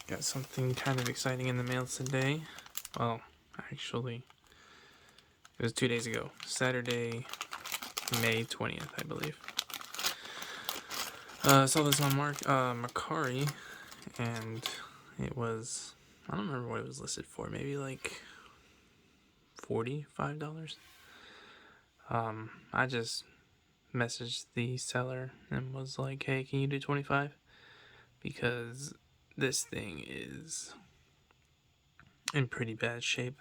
Got something kind of exciting in the mail today. Well, actually, it was 2 days ago. Saturday, May 20th, I believe. I saw this on Mercari, and it was, I don't remember what it was listed for, maybe like $45. I just messaged the seller and was like, hey, can you do 25? Because this thing is in pretty bad shape.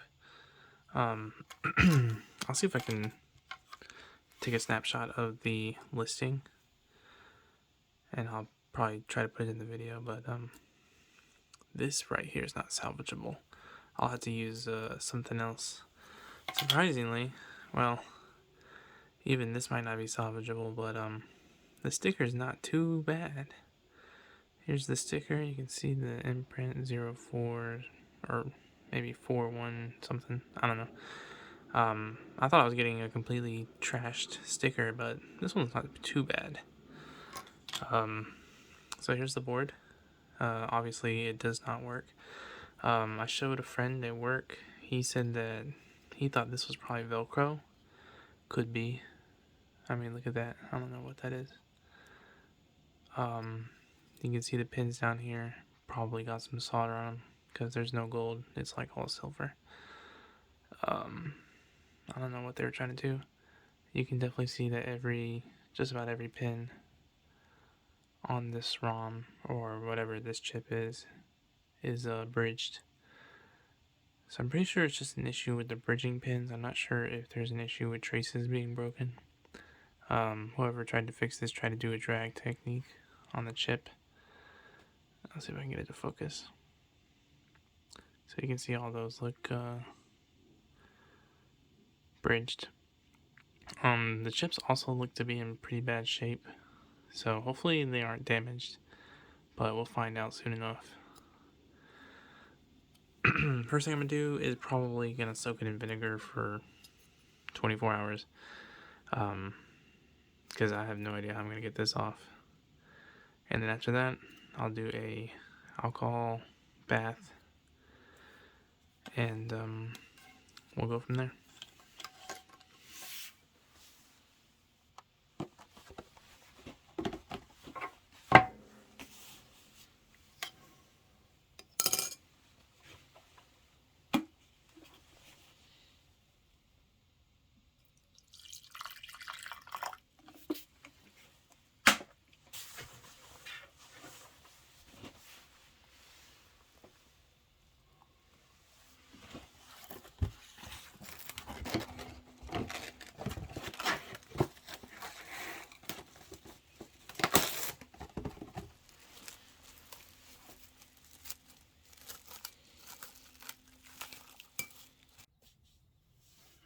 I'll see if I can take a snapshot of the listing, and I'll probably try to put it in the video, but this right here is not salvageable. I'll have to use something else. Surprisingly, well, even this might not be salvageable, but the sticker is not too bad. Here's the sticker. You can see the imprint 04 or maybe 41 something. I don't know. I thought I was getting a completely trashed sticker, but this one's not too bad. So here's the board. Obviously it does not work. I showed a friend at work. He said that he thought this was probably Velcro. Could be. I mean, look at that. I don't know what that is. You can see the pins down here. Probably got some solder on them because there's no gold. It's like all silver. I don't know what they were trying to do. You can definitely see that just about every pin on this ROM or whatever this chip is bridged. So I'm pretty sure it's just an issue with the bridging pins. I'm not sure if there's an issue with traces being broken. Whoever tried to fix this tried to do a drag technique on the chip. I'll see if I can get it to focus. So you can see all those look bridged. The chips also look to be in pretty bad shape, so hopefully they aren't damaged, but we'll find out soon enough. First thing I'm gonna do is probably gonna soak it in vinegar for 24 hours, because I have no idea how I'm gonna get this off. And then after that, I'll do a alcohol bath, and we'll go from there.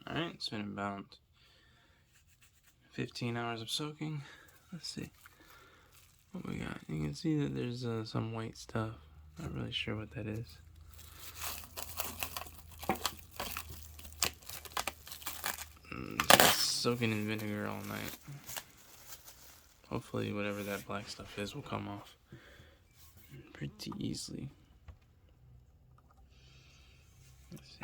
Alright, it's been about 15 hours of soaking. Let's see what we got. You can see that there's some white stuff. Not really sure what that is. Just soaking in vinegar all night. Hopefully whatever that black stuff is will come off pretty easily. Let's see.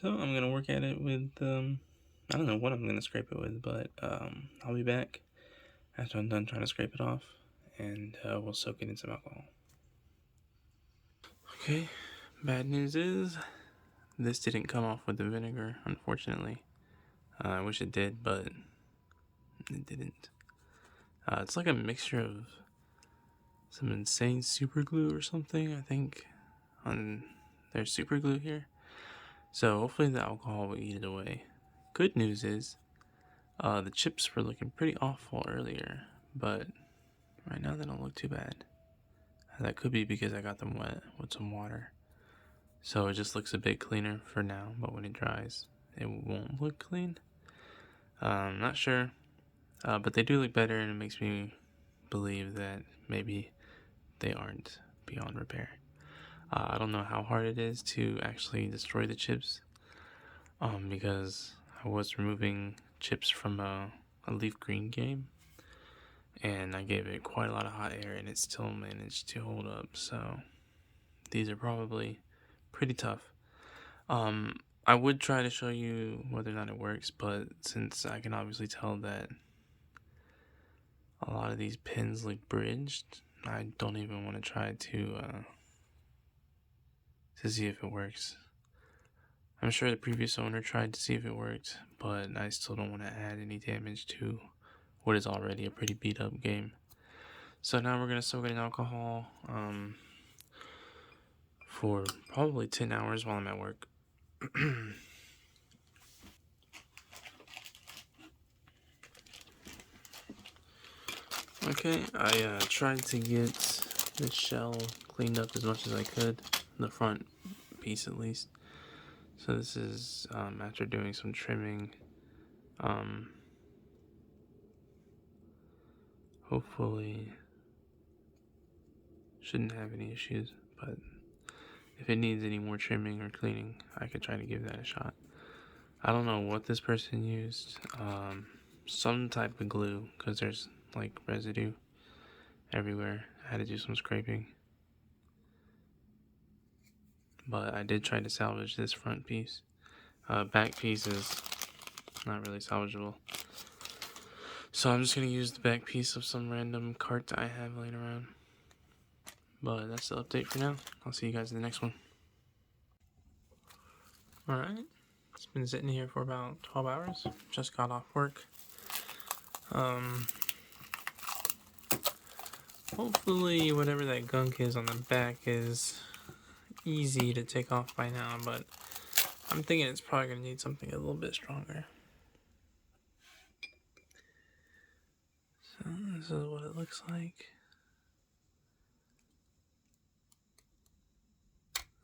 So I'm gonna work at it with I don't know what I'm gonna scrape it with, but I'll be back after I'm done trying to scrape it off, and we'll soak it in some alcohol. Okay, bad news is this didn't come off with the vinegar, unfortunately. I wish it did, but it didn't. It's like a mixture of some insane super glue or something, I think. There's super glue here. So hopefully the alcohol will eat it away. Good news is, the chips were looking pretty awful earlier, but right now they don't look too bad. That could be because I got them wet with some water. So it just looks a bit cleaner for now, but when it dries, it won't look clean. I'm not sure, but they do look better, and it makes me believe that maybe they aren't beyond repair. I don't know how hard it is to actually destroy the chips, because I was removing chips from a leaf green game, and I gave it quite a lot of hot air and it still managed to hold up. So these are probably pretty tough. I would try to show you whether or not it works, but since I can obviously tell that a lot of these pins look bridged, I don't even want to try to see if it works. I'm sure the previous owner tried to see if it worked, but I still don't want to add any damage to what is already a pretty beat up game. So now we're going to soak it in alcohol for probably 10 hours while I'm at work. Okay, I tried to get the shell cleaned up as much as I could, the front piece at least. So this is after doing some trimming. Hopefully shouldn't have any issues, but if it needs any more trimming or cleaning, I could try to give that a shot. I don't know what this person used. Some type of glue, because there's like residue everywhere. I had to do some scraping. But I did try to salvage this front piece. Back piece is not really salvageable. So I'm just going to use the back piece of some random cart I have laying around. But that's the update for now. I'll see you guys in the next one. Alright. It's been sitting here for about 12 hours. Just got off work. Hopefully whatever that gunk is on the back is easy to take off by now, but I'm thinking it's probably going to need something a little bit stronger. So this is what it looks like.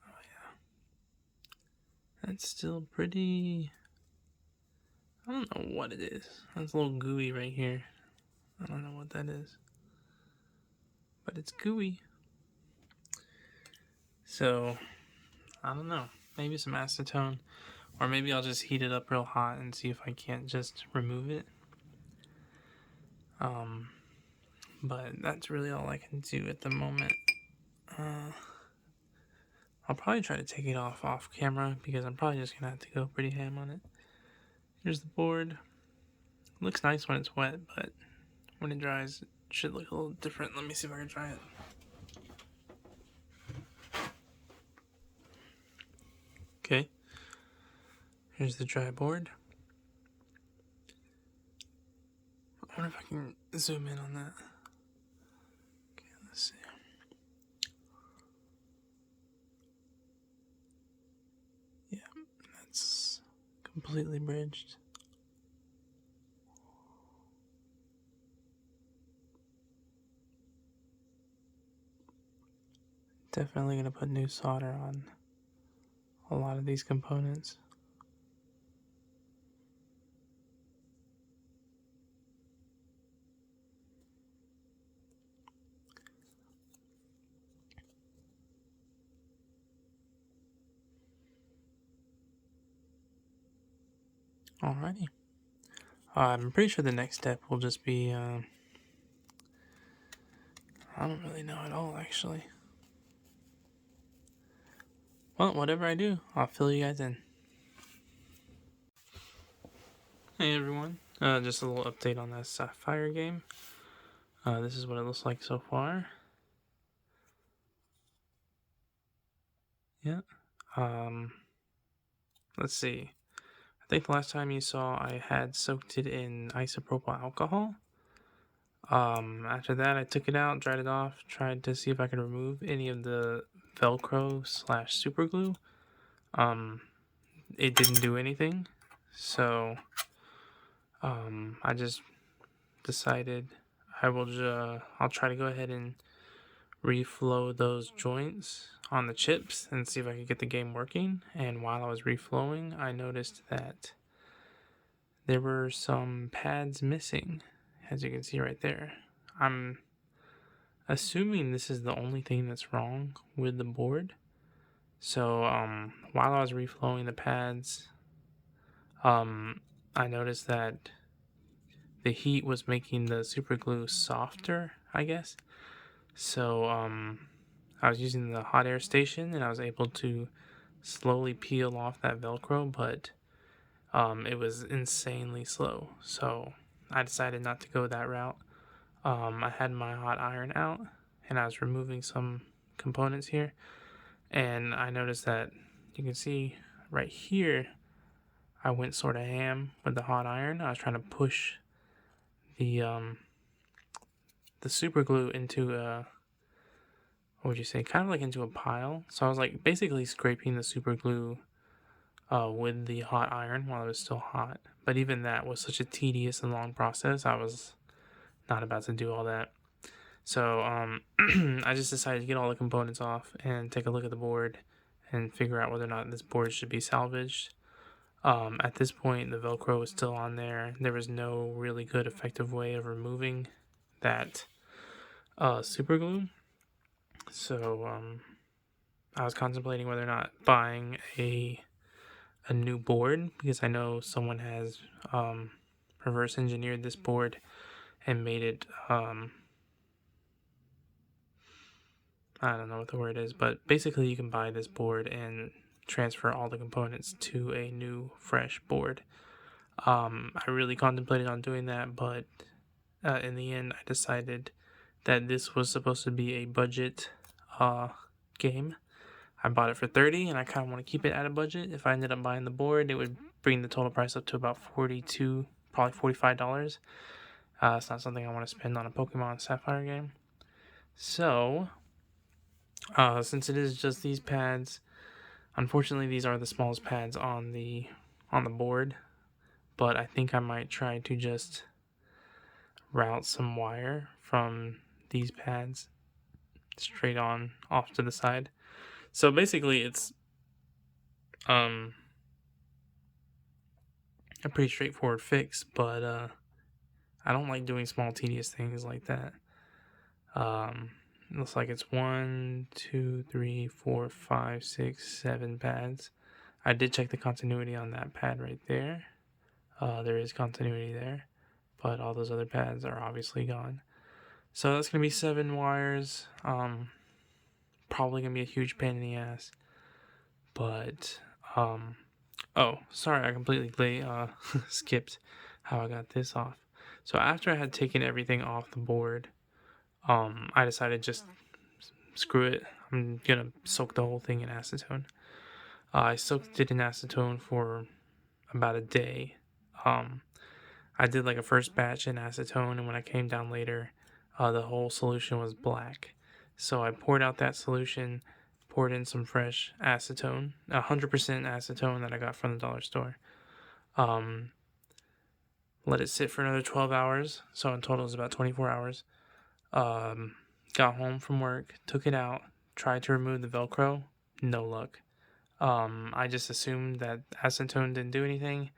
Oh yeah. That's still pretty... I don't know what it is. That's a little gooey right here. I don't know what that is. But it's gooey. So, I don't know. Maybe some acetone. Or maybe I'll just heat it up real hot and see if I can't just remove it. But that's really all I can do at the moment. I'll probably try to take it off camera because I'm probably just going to have to go pretty ham on it. Here's the board. It looks nice when it's wet, but when it dries, it should look a little different. Let me see if I can try it. Okay. Here's the dry board. I wonder if I can zoom in on that. Okay, let's see. Yeah, that's completely bridged. Definitely going to put new solder on a lot of these components. Alrighty. I'm pretty sure the next step will just be, I don't really know at all, actually. Well, whatever I do, I'll fill you guys in. Hey everyone, just a little update on that Sapphire game. This is what it looks like so far. Yeah. Let's see. I think the last time you saw I had soaked it in isopropyl alcohol. After that I took it out, dried it off, tried to see if I could remove any of the Velcro / super glue. It didn't do anything. So, I just decided I'll try to go ahead and reflow those joints on the chips and see if I could get the game working. And while I was reflowing, I noticed that there were some pads missing, as you can see right there. I'm assuming this is the only thing that's wrong with the board. So while I was reflowing the pads, I noticed that the heat was making the super glue softer, I guess. So I was using the hot air station and I was able to slowly peel off that Velcro, but it was insanely slow. So I decided not to go that route. I had my hot iron out and I was removing some components here, and I noticed that you can see right here I went sort of ham with the hot iron. I was trying to push the super glue into a, what would you say, kind of like into a pile. So I was like basically scraping the super glue with the hot iron while it was still hot. But even that was such a tedious and long process. I was not about to do all that. So I just decided to get all the components off and take a look at the board and figure out whether or not this board should be salvaged. At this point, the Velcro was still on there. There was no really good effective way of removing that super glue. So I was contemplating whether or not buying a new board, because I know someone has reverse engineered this board and made it I don't know what the word is, but basically you can buy this board and transfer all the components to a new fresh board. I really contemplated on doing that, but in the end I decided that this was supposed to be a budget game. I bought it for 30 and I kind of want to keep it at a budget. If I ended up buying the board, it would bring the total price up to about 42, probably $45. It's not something I want to spend on a Pokemon Sapphire game. So, since it is just these pads, unfortunately these are the smallest pads on the board, but I think I might try to just route some wire from these pads straight on off to the side. So basically it's a pretty straightforward fix, but I don't like doing small tedious things like that. Looks like it's 1, 2, 3, 4, 5, 6, 7 pads. I did check the continuity on that pad right there. There is continuity there, but all those other pads are obviously gone. So that's gonna be 7 wires. Probably gonna be a huge pain in the ass. But oh, sorry, I completely skipped how I got this off. So after I had taken everything off the board, I decided just screw it. I'm gonna soak the whole thing in acetone. I soaked it in acetone for about a day. I did like a first batch in acetone, and when I came down later, the whole solution was black. So I poured out that solution, poured in some fresh acetone, 100% acetone that I got from the dollar store. Let it sit for another 12 hours. So in total, it's about 24 hours. Got home from work, took it out, tried to remove the Velcro, no luck. I just assumed that acetone didn't do anything,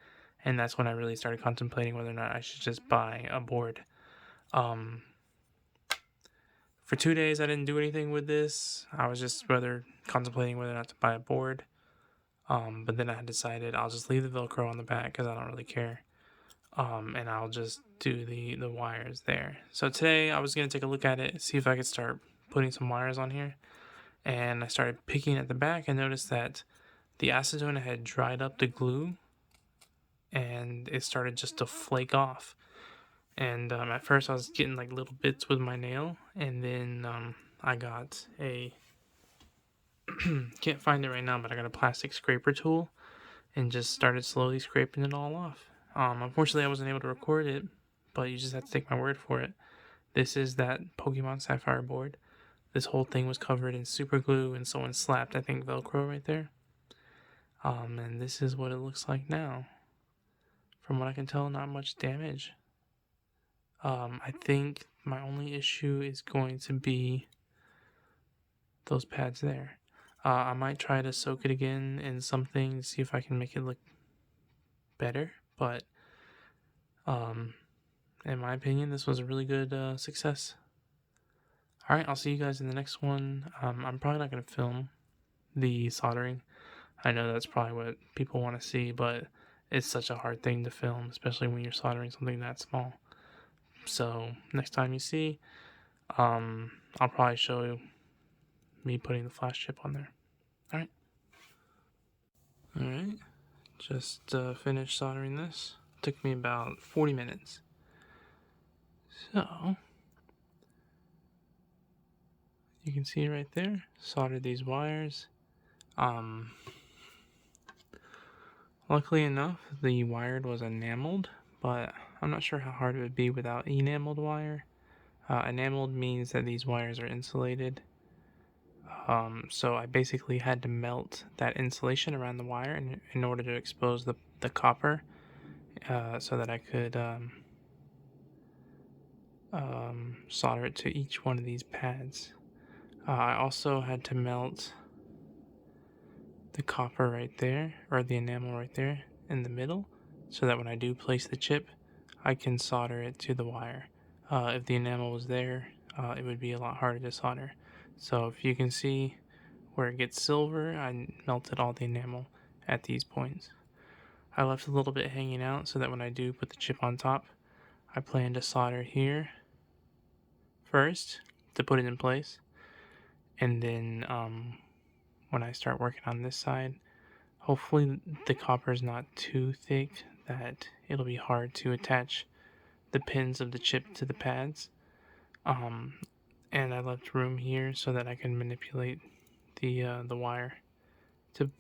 and that's when I really started contemplating whether or not I should just buy a board. For 2 days, I didn't do anything with this. I was just contemplating whether or not to buy a board. But then I decided I'll just leave the Velcro on the back because I don't really care. And I'll just do the wires there. So today I was going to take a look at it, see if I could start putting some wires on here. And I started picking at the back and noticed that the acetone had dried up the glue and it started just to flake off. And at first I was getting like little bits with my nail, and then I got a can't find it right now, but I got a plastic scraper tool and just started slowly scraping it all off. Unfortunately I wasn't able to record it, but you just have to take my word for it. This is that Pokemon Sapphire board. This whole thing was covered in super glue, and someone slapped, I think, Velcro right there. And this is what it looks like now. From what I can tell, not much damage. I think my only issue is going to be those pads there. I might try to soak it again in something, see if I can make it look better. But in my opinion, this was a really good success. Alright, I'll see you guys in the next one. I'm probably not going to film the soldering. I know that's probably what people want to see, but it's such a hard thing to film, especially when you're soldering something that small. So next time you see, I'll probably show you me putting the flash chip on there. Alright, just finished soldering this. Took me about 40 minutes. So, you can see right there, soldered these wires. Luckily enough, the wired was enameled, but I'm not sure how hard it would be without enameled wire. Enameled means that these wires are insulated. So I basically had to melt that insulation around the wire in order to expose the copper, so that I could solder it to each one of these pads. I also had to melt the copper right there, or the enamel right there in the middle, so that when I do place the chip, I can solder it to the wire. If the enamel was there, it would be a lot harder to solder. So if you can see where it gets silver, I melted all the enamel at these points. I left a little bit hanging out so that when I do put the chip on top, I plan to solder here first to put it in place, and then when I start working on this side, hopefully the copper is not too thick that it'll be hard to attach the pins of the chip to the pads. And I left room here so that I can manipulate the wire to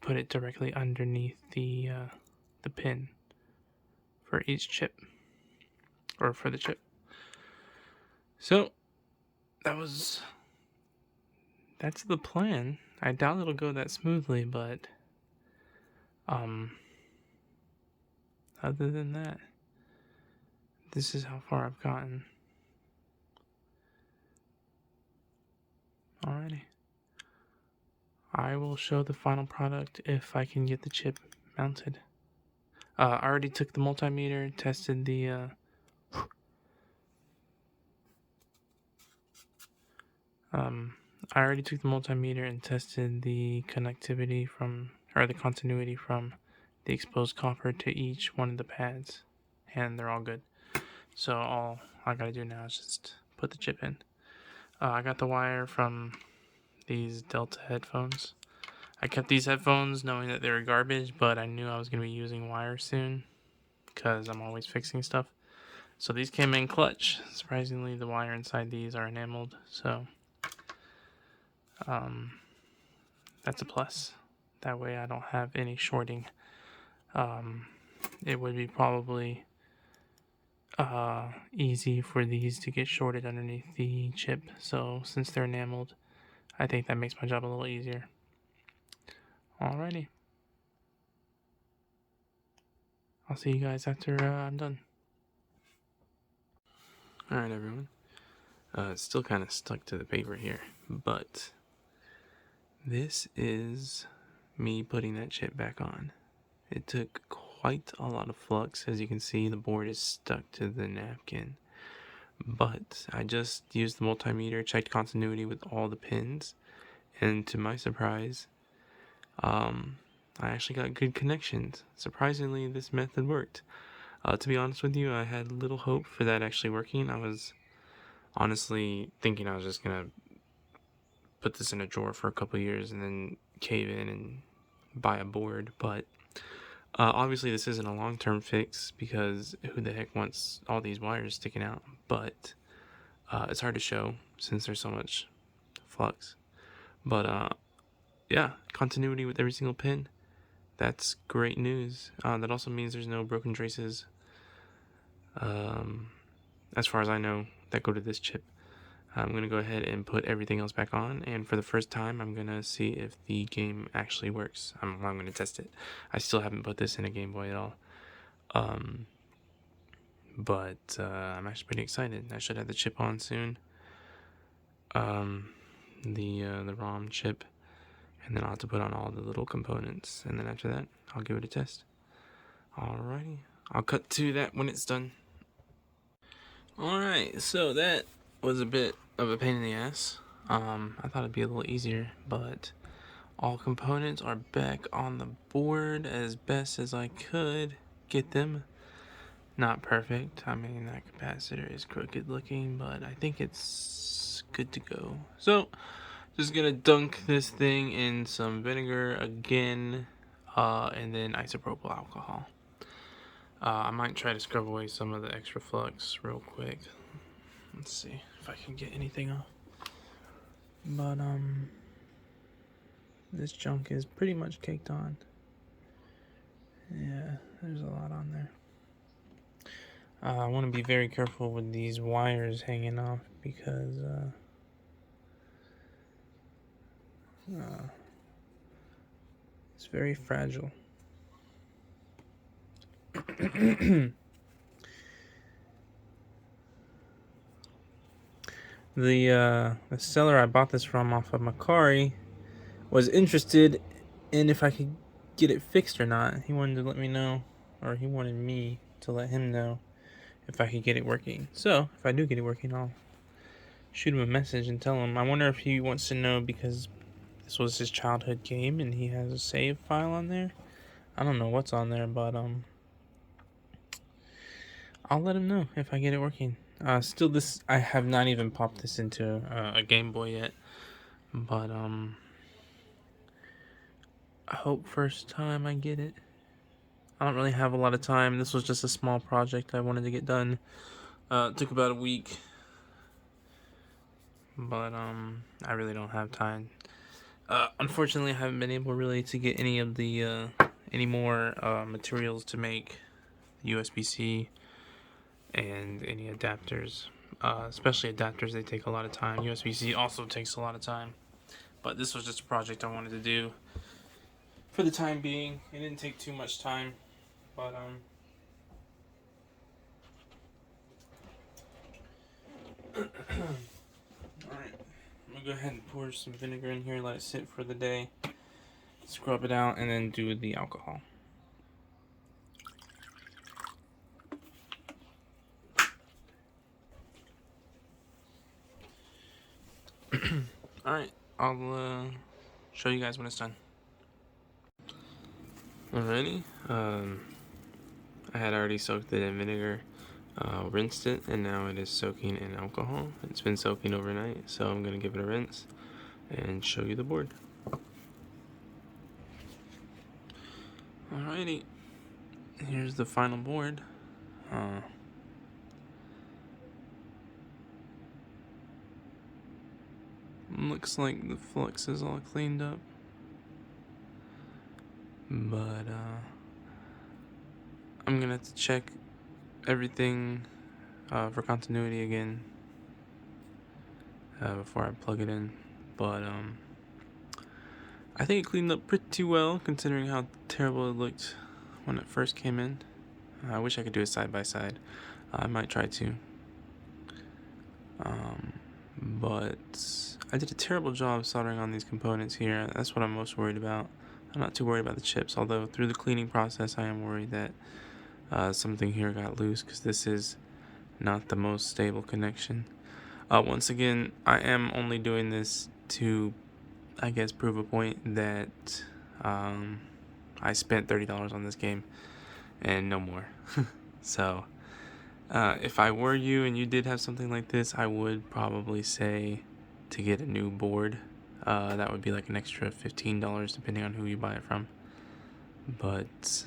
put it directly underneath the pin for each chip, or for the chip. So that's the plan. I doubt it'll go that smoothly, but other than that, this is how far I've gotten. Alrighty. I will show the final product if I can get the chip mounted. I already took the multimeter, tested the I already took the multimeter and tested the connectivity or the continuity from the exposed copper to each one of the pads, and they're all good. So all I gotta do now is just put the chip in. I got the wire from these Delta headphones. I kept these headphones knowing that they were garbage, but I knew I was going to be using wire soon because I'm always fixing stuff. So these came in clutch. Surprisingly, the wire inside these are enameled, so that's a plus. That way I don't have any shorting. It would be probably easy for these to get shorted underneath the chip, so since they're enameled, I think that makes my job a little easier. Alrighty. I'll see you guys after I'm done. Alright, everyone. It's still kind of stuck to the paper here, but this is me putting that chip back on. It took quite a lot of flux. As you can see, the board is stuck to the napkin, but I just used the multimeter, checked continuity with all the pins, and to my surprise, I actually got good connections. Surprisingly, this method worked. To be honest with you, I had little hope for that actually working. I was honestly thinking I was just gonna put this in a drawer for a couple years and then cave in and buy a board, but obviously this isn't a long-term fix because who the heck wants all these wires sticking out, but it's hard to show since there's so much flux. But yeah, continuity with every single pin, that's great news. That also means there's no broken traces, as far as I know, that go to this chip. I'm going to go ahead and put everything else back on, and for the first time, I'm going to see if the game actually works. I'm going to test it. I still haven't put this in a Game Boy at all. But I'm actually pretty excited. I should have the chip on soon. The ROM chip, and then I'll have to put on all the little components, and then after that, I'll give it a test. Alrighty, I'll cut to that when it's done. Alright, so that was a bit of a pain in the ass. I thought it'd be a little easier, but all components are back on the board as best as I could get them. not perfect. I mean, that capacitor is crooked looking, but I think it's good to go. So, just gonna dunk this thing in some vinegar again, and then isopropyl alcohol. I might try to scrub away some of the extra flux real quick. Let's see if I can get anything off. But, this junk is pretty much caked on. Yeah, there's a lot on there. I want to be very careful with these wires hanging off because it's very fragile. The seller I bought this from off of Mercari was interested in if I could get it fixed or not. He wanted to let me know, or he wanted me to let him know if I could get it working. So, if I do get it working, I'll shoot him a message and tell him. I wonder if he wants to know because this was his childhood game and he has a save file on there. I don't know what's on there, but I'll let him know if I get it working. Still, this I have not even popped this into a Game Boy yet, but I hope first time I get it. I don't really have a lot of time. This was just a small project I wanted to get done. It took about a week, but I really don't have time. Unfortunately, I haven't been able really to get any of the any more materials to make USB-C and any adapters. Especially adapters, they take a lot of time. USB-C also takes a lot of time. But this was just a project I wanted to do for the time being. It didn't take too much time, but alright, I'm gonna go ahead and pour some vinegar in here, let it sit for the day, scrub it out, and then do the alcohol. Alright, I'll show you guys when it's done. Alrighty, I had already soaked it in vinegar, rinsed it, and now it is soaking in alcohol. It's been soaking overnight, so I'm going to give it a rinse and show you the board. Alrighty, here's the final board. Looks like the flux is all cleaned up, but I'm gonna have to check everything for continuity again before I plug it in. But I think it cleaned up pretty well considering how terrible it looked when it first came in. I wish I could do it side by side. I might try to. But I did a terrible job soldering on these components here. That's what I'm most worried about. I'm not too worried about the chips, although through the cleaning process I am worried that something here got loose because this is not the most stable connection. Once again, I am only doing this to, I guess, prove a point that I spent $30 on this game and no more. So if I were you and you did have something like this, I would probably say to get a new board. That would be like an extra $15 depending on who you buy it from. But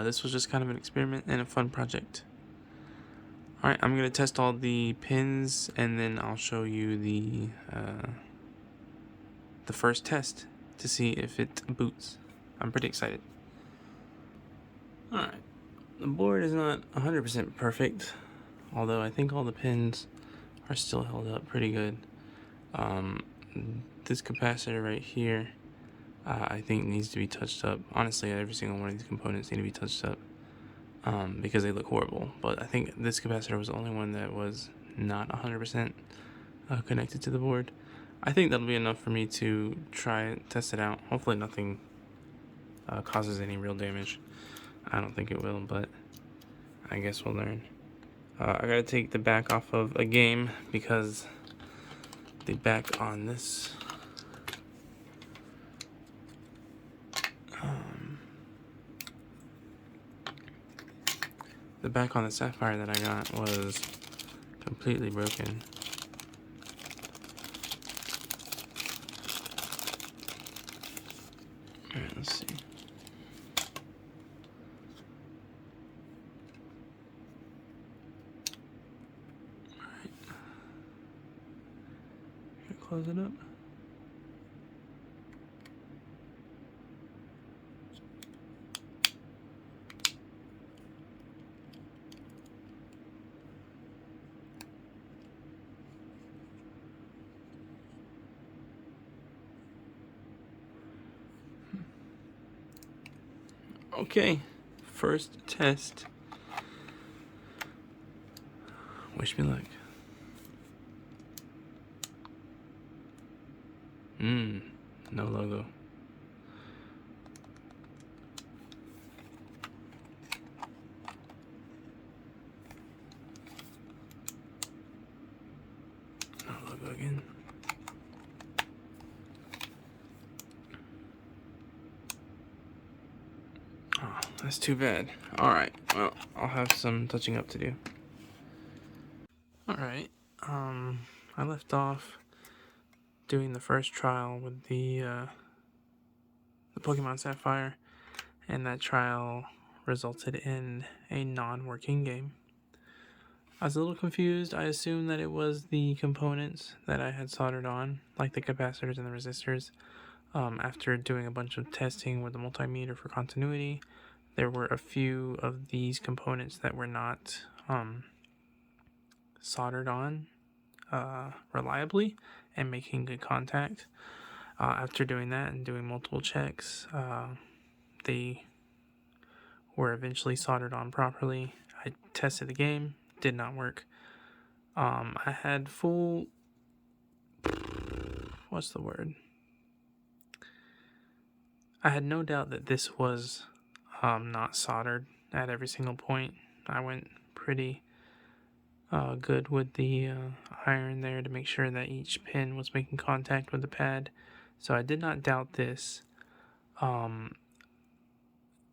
this was just kind of an experiment and a fun project. Alright, I'm going to test all the pins and then I'll show you the first test to see if it boots. I'm pretty excited. Alright, the board is not 100% perfect, although I think all the pins are still held up pretty good. This capacitor right here I think needs to be touched up. Honestly, every single one of these components need to be touched up because they look horrible. But I think this capacitor was the only one that was not 100% connected to the board. I think that'll be enough for me to try and test it out. Hopefully nothing causes any real damage. I don't think it will, but I guess we'll learn. I gotta take the back off of a game because the back on this The back on the Sapphire that I got was completely broken. Alright, let's see. Alright. Close it up. Okay, first test. Wish me luck. No logo. No logo again. Oh, that's too bad. Alright, well, I'll have some touching up to do. Alright, I left off doing the first trial with the Pokémon Sapphire, and that trial resulted in a non-working game. I was a little confused. I assumed that it was the components that I had soldered on, like the capacitors and the resistors. After doing a bunch of testing with the multimeter for continuity, there were a few of these components that were not soldered on reliably and making good contact. After doing that and doing multiple checks, they were eventually soldered on properly. I tested the game, did not work. I had full, what's the word? I had no doubt that this was not soldered at every single point. I went pretty good with the iron there to make sure that each pin was making contact with the pad. So I did not doubt this.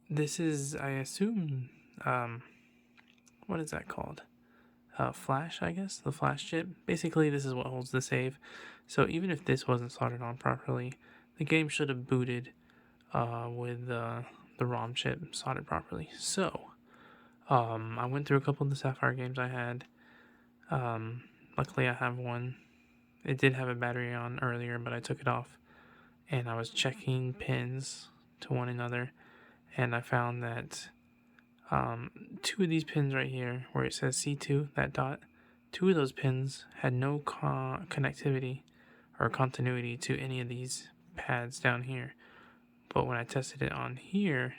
This is, I assume, what is that called? Flash, I guess, the flash chip. Basically, this is what holds the save. So even if this wasn't soldered on properly, the game should have booted with the ROM chip soldered properly. So I went through a couple of the Sapphire games I had. Luckily, I have one. It did have a battery on earlier, but I took it off, and I was checking pins to one another, and I found that two of these pins right here, where it says C2, that dot, two of those pins had no connectivity or continuity to any of these pads down here. But when I tested it on here,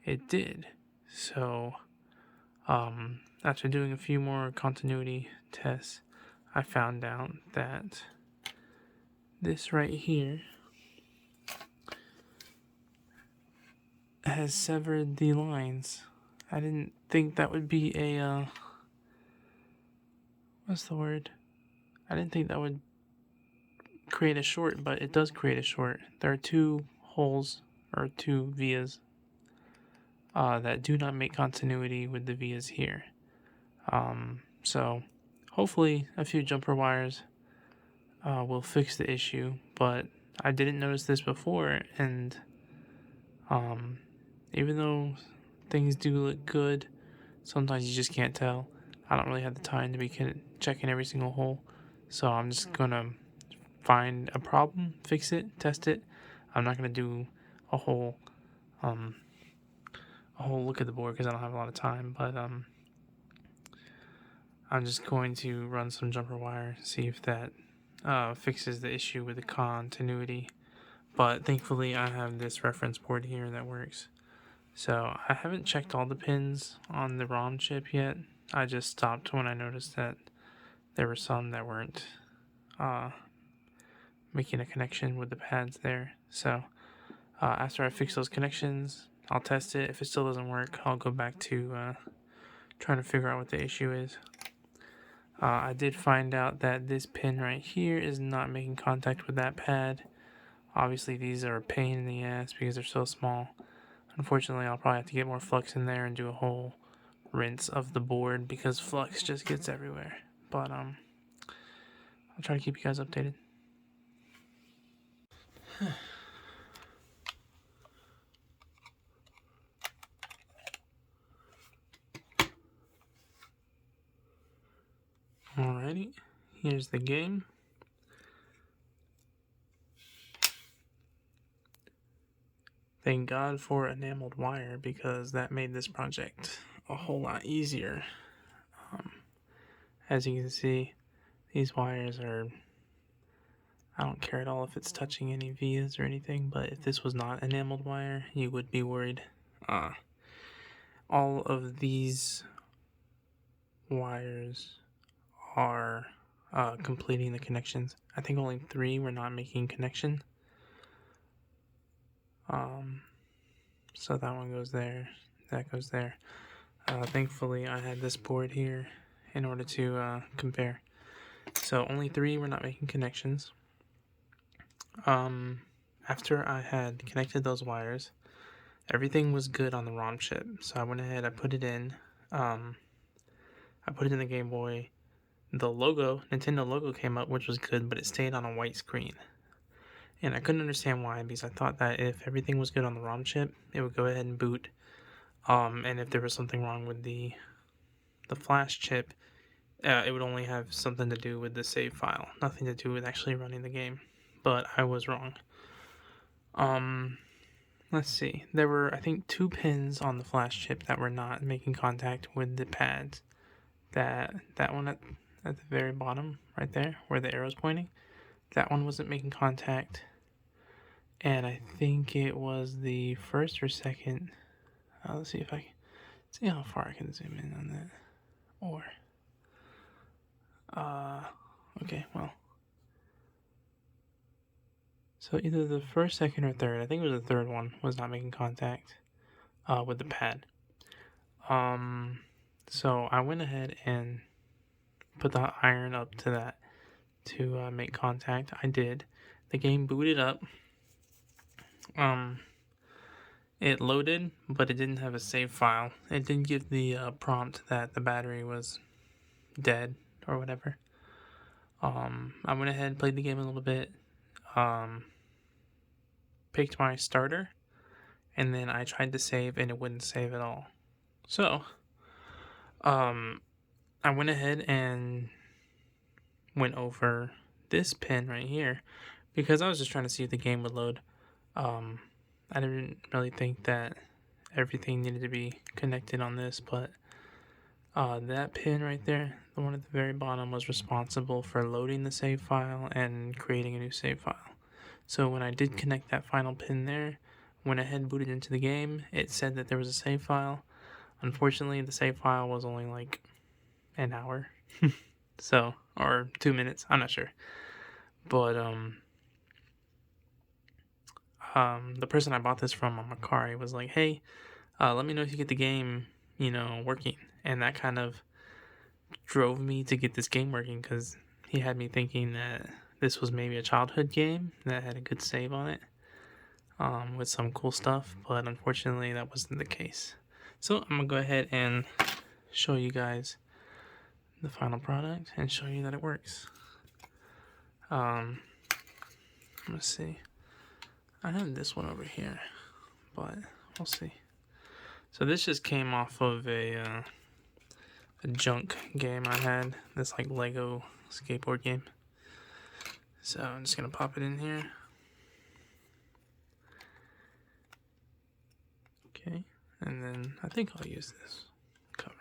it did. So, after doing a few more continuity tests, I found out that this right here has severed the lines. I didn't think that would be a, what's the word? I didn't think that would create a short, but it does create a short. There are two holes, or two vias, that do not make continuity with the vias here. So hopefully a few jumper wires will fix the issue, but I didn't notice this before, and even though things do look good, sometimes you just can't tell. I don't really have the time to be checking every single hole, so I'm just gonna find a problem, fix it, test it. I'm not gonna do a whole look at the board because I don't have a lot of time, but I'm just going to run some jumper wire, see if that fixes the issue with the continuity. But thankfully I have this reference board here that works. So I haven't checked all the pins on the ROM chip yet. I just stopped when I noticed that there were some that weren't making a connection with the pads there. So after I fix those connections, I'll test it. If it still doesn't work, I'll go back to trying to figure out what the issue is. I did find out that this pin right here is not making contact with that pad. Obviously these are a pain in the ass because they're so small. Unfortunately, I'll probably have to get more flux in there and do a whole rinse of the board because flux just gets everywhere. But I'll try to keep you guys updated. Alrighty, here's the game. Thank God for enameled wire because that made this project a whole lot easier. As you can see, these wires are, I don't care at all if it's touching any vias or anything, but if this was not enameled wire, you would be worried. All of these wires are completing the connections. I think only 3 were not making connection. So that one goes there, that goes there. Thankfully, I had this board here in order to compare. So only 3 were not making connections. After I had connected those wires, everything was good on the ROM chip. So I went ahead, I put it in. I put it in the Game Boy. The logo, Nintendo logo came up, which was good, but it stayed on a white screen. And I couldn't understand why, because I thought that if everything was good on the ROM chip, it would go ahead and boot. And if there was something wrong with the flash chip, it would only have something to do with the save file, nothing to do with actually running the game. But I was wrong. Let's see. There were, I think, 2 pins on the flash chip that were not making contact with the pads. That one at the very bottom, right there, where the arrow's pointing, that one wasn't making contact. And I think it was the first or second. Let's see if I can see how far I can zoom in on that. Or, okay, well. So either the first, second, or third, I think it was the third one, was not making contact with the pad. So I went ahead and put the iron up to that to make contact. I did. The game booted up. It loaded, but it didn't have a save file. It did give the prompt that the battery was dead or whatever. I went ahead, played the game a little bit, picked my starter, and then I tried to save and it wouldn't save at all. So, I went ahead and went over this pin right here because I was just trying to see if the game would load. I didn't really think that everything needed to be connected on this, but that pin right there, the one at the very bottom, was responsible for loading the save file and creating a new save file. So when I did connect that final pin there, went ahead, booted into the game, it said that there was a save file. Unfortunately, the save file was only like an hour. So, or 2 minutes, I'm not sure. But the person I bought this from on Mercari was like, hey, let me know if you get the game, working. And that kind of drove me to get this game working because he had me thinking that this was maybe a childhood game that had a good save on it with some cool stuff. But unfortunately, that wasn't the case. So I'm going to go ahead and show you guys the final product and show you that it works. Let's see. I have this one over here, but we'll see. So this just came off of a junk game I had, this like Lego skateboard game. So I'm just gonna pop it in here. Okay, and then I think I'll use this cover.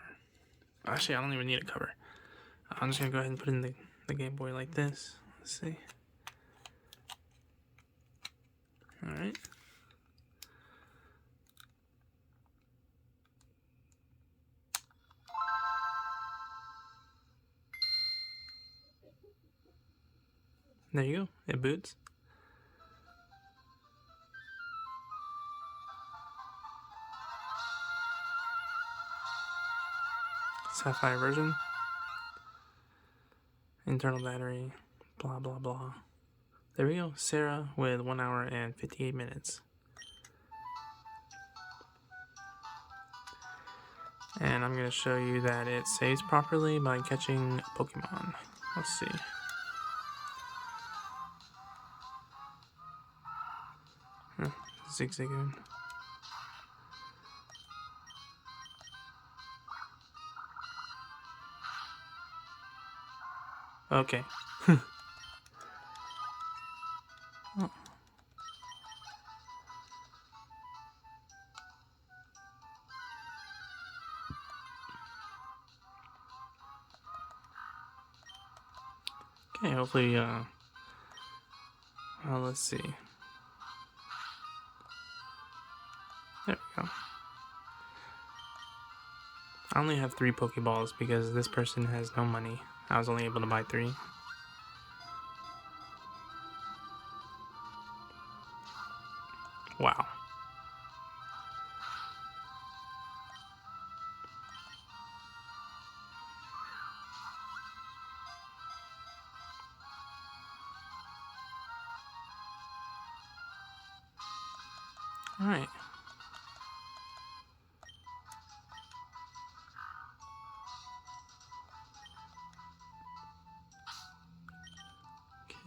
Actually, I don't even need a cover. I'm just gonna go ahead and put in the Game Boy like this. Let's see. Alright. There you go, it boots. Sapphire version. Internal battery, blah blah blah. There we go, Sarah with 1 hour and 58 minutes. And I'm going to show you that it saves properly by catching a Pokemon. Let's see. Zigzagoon. Okay. Oh. Okay, hopefully, let's see. There we go. I only have 3 Pokeballs because this person has no money. I was only able to buy 3. Wow. Alright.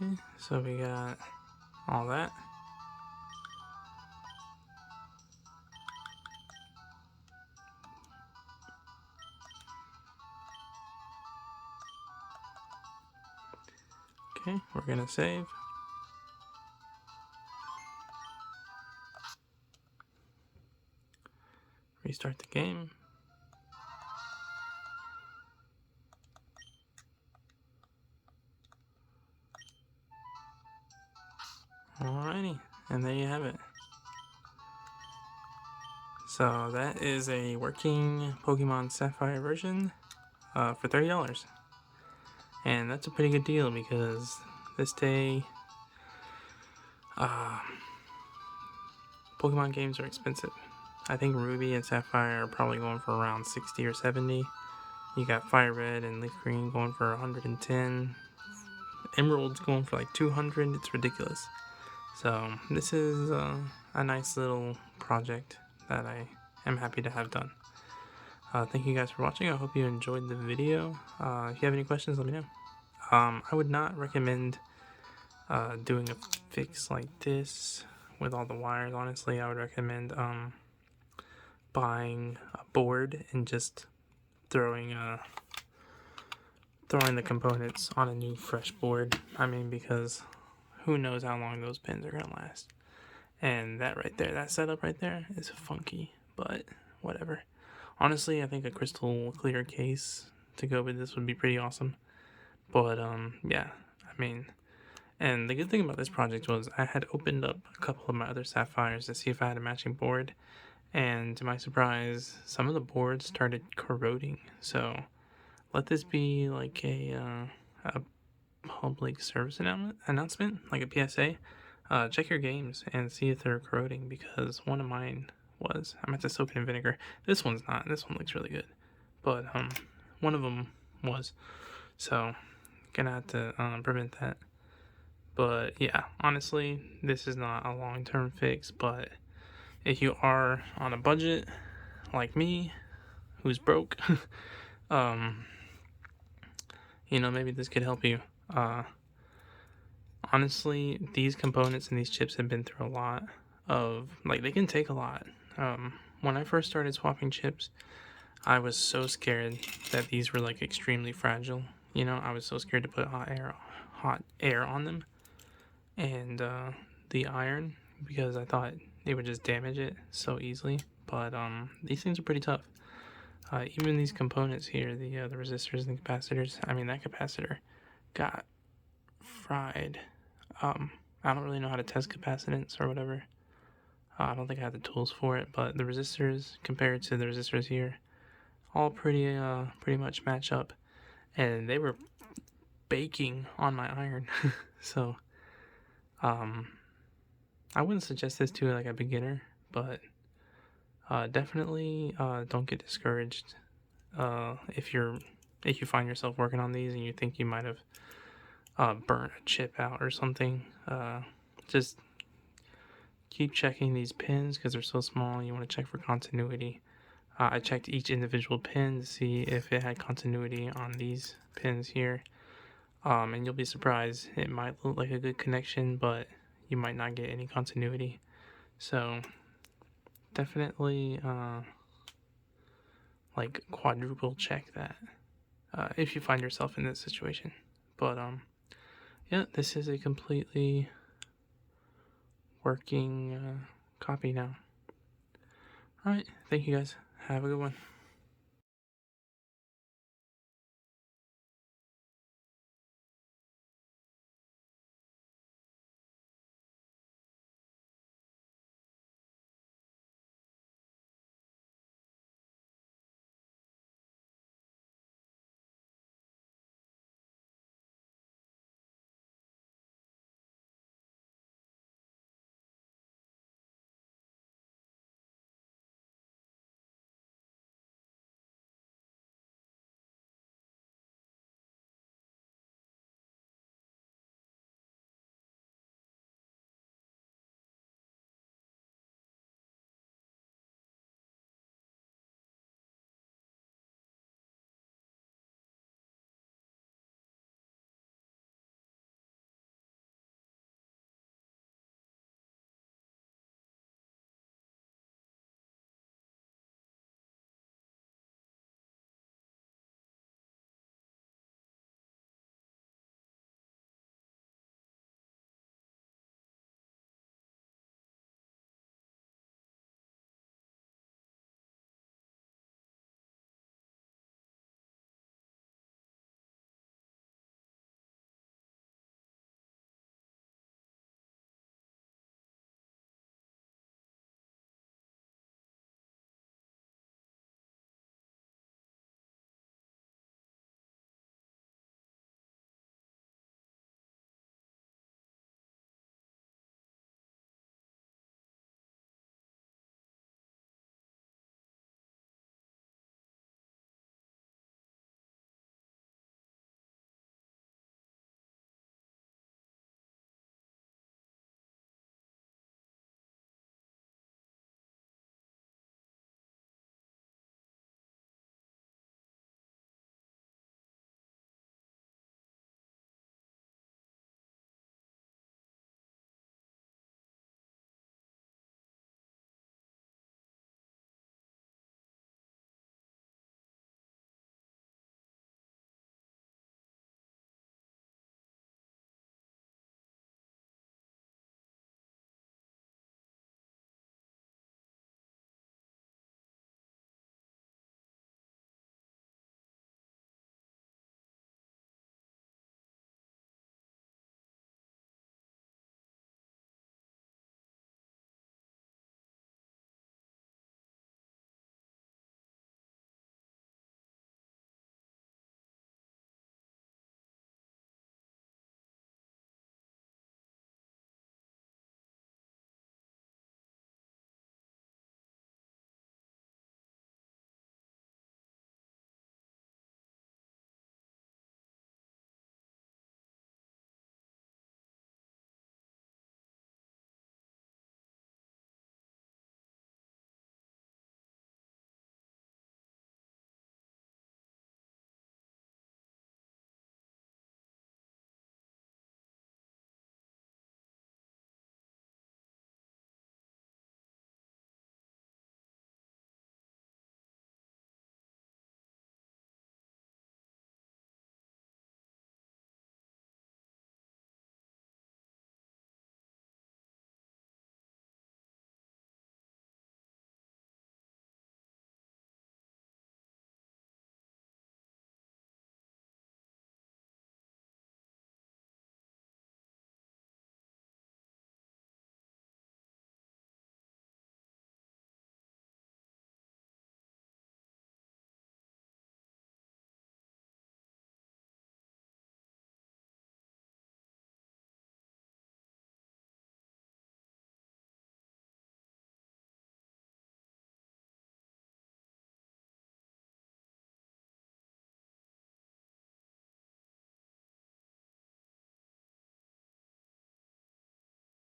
Okay, so we got all that. Okay, we're gonna save. Restart the game. Alrighty, and there you have it. So that is a working Pokemon Sapphire version for $30. And that's a pretty good deal because this day, Pokemon games are expensive. I think Ruby and Sapphire are probably going for around 60 or 70. You got Fire Red and Leaf Green going for 110. Emerald's going for like 200. It's ridiculous. So this is a nice little project that I am happy to have done. Thank you guys for watching. I hope you enjoyed the video. If you have any questions, let me know. I would not recommend doing a fix like this with all the wires. Honestly, I would recommend buying a board and just throwing the components on a new fresh board. I mean, because who knows how long those pins are gonna last. And that right there, that setup right there is funky, but whatever. Honestly, I think a crystal clear case to go with this would be pretty awesome. But yeah, I mean, and the good thing about this project was I had opened up a couple of my other Sapphires to see if I had a matching board, and to my surprise, some of the boards started corroding. So let this be like a public service announcement, like a PSA. Check your games and see if they're corroding, because one of mine was. I meant to soak it in vinegar. This one's not. This one looks really good, but one of them was. So gonna have to prevent that. But yeah, honestly, this is not a long-term fix. But if you are on a budget like me, who's broke, maybe this could help you. Honestly, these components and these chips have been through a lot of, like, they can take a lot. When I first started swapping chips, I was so scared that these were like extremely fragile. I was so scared to put hot air on them and the iron, because I thought they would just damage it so easily. But these things are pretty tough. Even these components here, the resistors and capacitors. I mean, that capacitor got fried. I don't really know how to test capacitance or whatever. I don't think I have the tools for it, but the resistors compared to the resistors here, all pretty much match up, and they were baking on my iron. So, I wouldn't suggest this to like a beginner, but definitely don't get discouraged if you find yourself working on these and you think you might have burnt a chip out or something. Just keep checking these pins because they're so small. You want to check for continuity. I checked each individual pin to see if it had continuity on these pins here. And you'll be surprised. It might look like a good connection, but you might not get any continuity. So definitely like quadruple check that if you find yourself in this situation. But yeah, this is a completely working copy now. Alright, thank you guys. Have a good one.